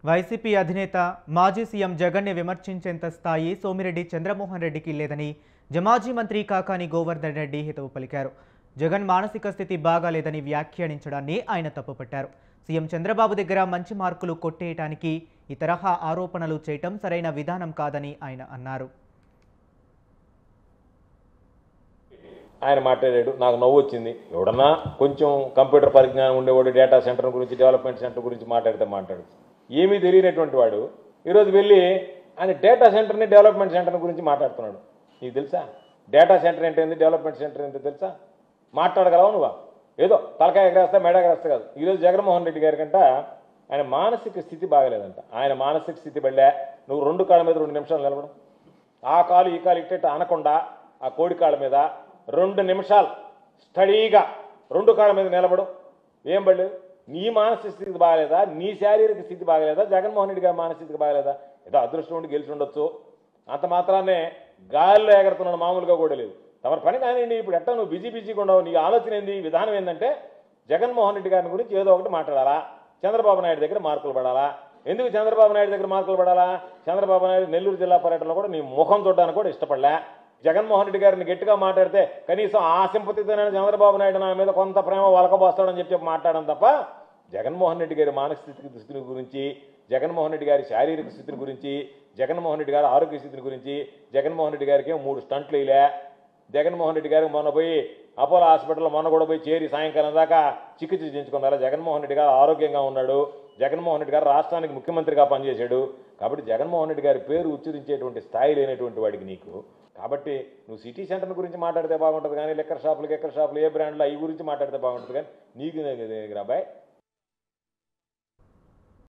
YCP అధినేత మాజీ CM జగన్ని విమర్శించేంత స్థాయి సోమిరెడ్డి చంద్రమోహన్ రెడ్డికి లేదని మాజీ మంత్రి కాకాని గోవర్ధన్ రెడ్డి హితవు పలికారు. జగన్ మానసిక స్థితి బాగాలేదని వ్యాఖ్యానించడాన్ని ఆయన తప్పుపట్టారు. సీఎం చంద్రబాబు దగ్గర మంచి మార్కులు కొట్టేయడానికి ఈ తరహా ఆరోపణలు చేయటం సరైన విధానం కాదని ఆయన అన్నారు. ఆయన మాట్లాడాడు, నాకు నవ్వు వచ్చింది. ఎవడన్నా కొంచెం కంప్యూటర్ పరిజ్ఞానం ఉండేవాడు డేటా సెంటర్ గురించి, డెవలప్మెంట్ సెంటర్ గురించి మాట్లాడు. ఏమీ తెలియనటువంటి వాడు ఈరోజు వెళ్ళి ఆయన డేటా సెంటర్ని డెవలప్మెంట్ సెంటర్ గురించి మాట్లాడుతున్నాడు. నీకు తెలుసా డేటా సెంటర్ ఏంటి, డెవలప్మెంట్ సెంటర్ ఏంటో తెలుసా? మాట్లాడగలవా నువ్వు? ఏదో తలకాయ ఎగరేస్తా మెడ ఎగరేస్తా కాదు. ఈరోజు జగన్మోహన్ రెడ్డి గారి కంట ఆయన మానసిక స్థితి బాగలేదంట. ఆయన మానసిక స్థితి బళ్ళే నువ్వు 2 కాళ్ళ మీద 2 నిమిషాలు నిలబడం, ఆ కాలు ఈ కాలు ఇట్టేట అనకుండా ఆ కోడి కాళ్ళ మీద 2 నిమిషాలు స్టడీగా 2 కాళ్ళ మీద నిలబడు. ఏం పడలేదు? నీ మానసిక స్థితి బాగలేదా? నీ శారీరక స్థితి బాగలేదా? జగన్మోహన్ రెడ్డి గారి మానసిక స్థితి బాగలేదా? ఏదో అదృష్టం ఉండి గెలిచి ఉండొచ్చు, అంత మాత్రాన్నే గాలిలో ఎగరుతున్నాడు, మామూలుగా కూడా లేదు. తమ పని కానివ్వండి. ఇప్పుడు ఎట్టా నువ్వు బిజీగా ఉండవు. నీ ఆలోచన ఏంది, విధానం ఏంటంటే జగన్మోహన్ రెడ్డి గారిని గురించి ఏదో ఒకటి మాట్లాడాలా, చంద్రబాబు నాయుడు దగ్గర మార్కులు పడాలా. ఎందుకు చంద్రబాబు నాయుడు దగ్గర మార్కులు పడాలా? చంద్రబాబు నాయుడు నెల్లూరు జిల్లా పర్యటనలో కూడా నీ ముఖం చూడడానికి కూడా ఇష్టపడలే. జగన్మోహన్ రెడ్డి గారిని గట్టిగా మాట్లాడితే కనీసం ఆ సింపతితోనే చంద్రబాబు నాయుడు నా మీద కొంత ప్రేమ వలకబోస్తాడని చెప్పి మాట్లాడడం తప్ప జగన్మోహన్ రెడ్డి గారి మానసిక స్థితిని గురించి, జగన్మోహన్ రెడ్డి గారి శారీరక స్థితిని గురించి, జగన్మోహన్ రెడ్డి గారి ఆరోగ్య స్థితిని గురించి, జగన్మోహన్ రెడ్డి గారికి 3 స్టంట్లు వేయలే. జగన్మోహన్ రెడ్డి గారికి మొన్న పోయి అపోలో హాస్పిటల్లో మొన్న కూడా పోయి చేరి సాయంకాలం దాకా చికిత్స చేయించుకున్నారా? జగన్మోహన్ రెడ్డి గారు ఆరోగ్యంగా ఉన్నాడు. జగన్మోహన్ రెడ్డి గారు రాష్ట్రానికి ముఖ్యమంత్రిగా పనిచేశాడు. కాబట్టి జగన్మోహన్ రెడ్డి గారి పేరు ఉచ్చరించేటువంటి స్థాయి లేనటువంటి వాడికి నీకు. కాబట్టి నువ్వు సిటీ సెంటర్ గురించి మాట్లాడితే బాగుంటుంది కానీ లిక్కర్ షాపులు ఏ బ్రాండ్లు అవి గురించి మాట్లాడితే బాగుంటుంది కానీ నీకు రాబాయ్.